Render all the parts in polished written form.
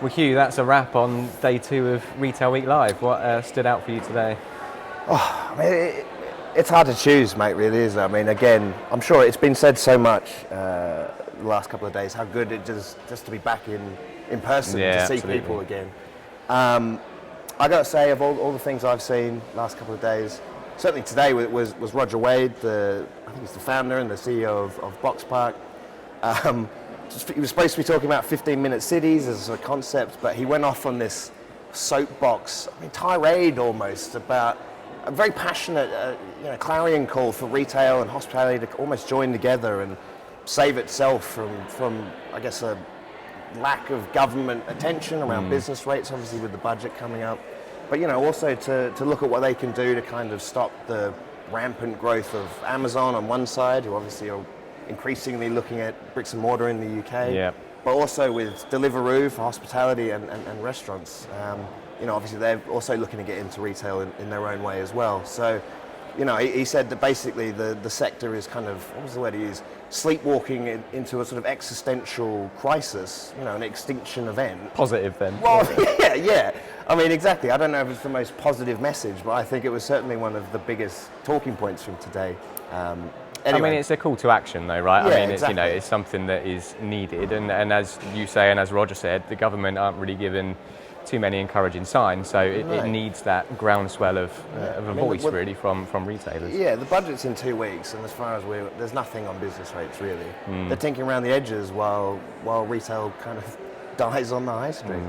Well, Hugh, that's a wrap on day 2 of Retail Week Live. What stood out for you today? I mean, it's hard to choose, mate, really, isn't it? I mean, again, I'm sure it's been said so much the last couple of days, how good it is just to be back in person, to see absolutely. people again. I got to say, of all the things I've seen last couple of days, certainly today was Roger Wade, I think he's the founder and the CEO of Box Park. He was supposed to be talking about 15-minute cities as a concept, but he went off on this soapbox, tirade almost, about a very passionate clarion call for retail and hospitality to almost join together and save itself from I guess, a lack of government attention around business rates, obviously with the budget coming up. But also to look at what they can do to kind of stop the rampant growth of Amazon on one side, who obviously are increasingly looking at bricks and mortar in the UK, but also with Deliveroo for hospitality and restaurants. Obviously they're also looking to get into retail in their own way as well. So, he said that basically the sector is kind of, what was the word he used, sleepwalking into a sort of existential crisis, an extinction event. Positive then. Well, yeah. I mean, exactly. I don't know if it's the most positive message, but I think it was certainly one of the biggest talking points from today. Anyway. I mean, it's a call to action though, right? Yeah, I mean, exactly. It's something that is needed. And as you say, and as Roger said, the government aren't really given too many encouraging signs. So it needs that groundswell of a voice really from retailers. Yeah, the budget's in 2 weeks, and as far as there's nothing on business rates really. They're tinkering around the edges while retail kind of dies on the high street.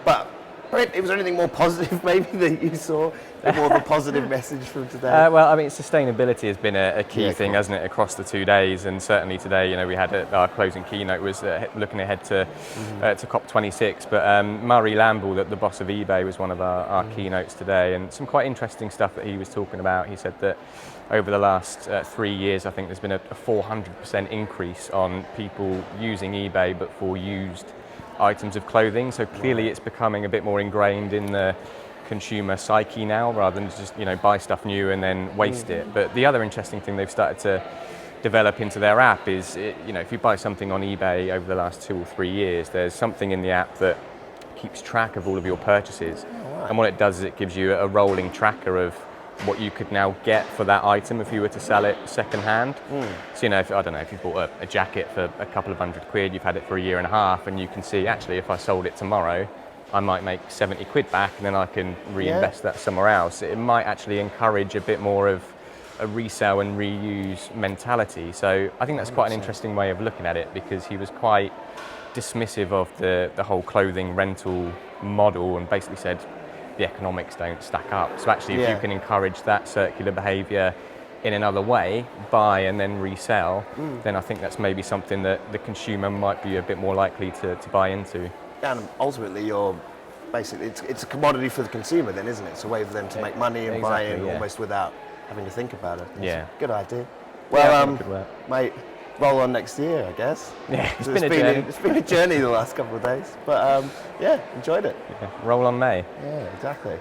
But was there anything more positive maybe that you saw? More of a positive message from today? Well, I mean, sustainability has been a key thing, hasn't it, across the 2 days? And certainly today, we had our closing keynote was looking ahead to COP26. But Murray Lamble, the boss of eBay, was one of our keynotes today, and some quite interesting stuff that he was talking about. He said that over the last 3 years, I think there's been a 400% increase on people using eBay, but for used items of clothing. So clearly, it's becoming a bit more ingrained in the consumer psyche now, rather than just buy stuff new and then waste it. But the other interesting thing they've started to develop into their app is, if you buy something on eBay over the last 2 or 3 years, there's something in the app that keeps track of all of your purchases. And what it does is it gives you a rolling tracker of what you could now get for that item if you were to sell it second hand. So if you bought a jacket for a couple of £100, you've had it for a year and a half, and you can see actually if I sold it tomorrow, I might make 70 quid back, and then I can reinvest that somewhere else. It might actually encourage a bit more of a resale and reuse mentality. So I think that's quite an interesting way of looking at it, because he was quite dismissive of the whole clothing rental model and basically said the economics don't stack up. So actually, if you can encourage that circular behaviour in another way, buy and then resell, then I think that's maybe something that the consumer might be a bit more likely to buy into. And ultimately, it's a commodity for the consumer then, isn't it? It's a way for them to make money and buy in almost without having to think about it. That's a good idea. Well, mate, roll on next year, I guess. Yeah, it's been a journey the last couple of days. But enjoyed it. Roll on May. Yeah, exactly.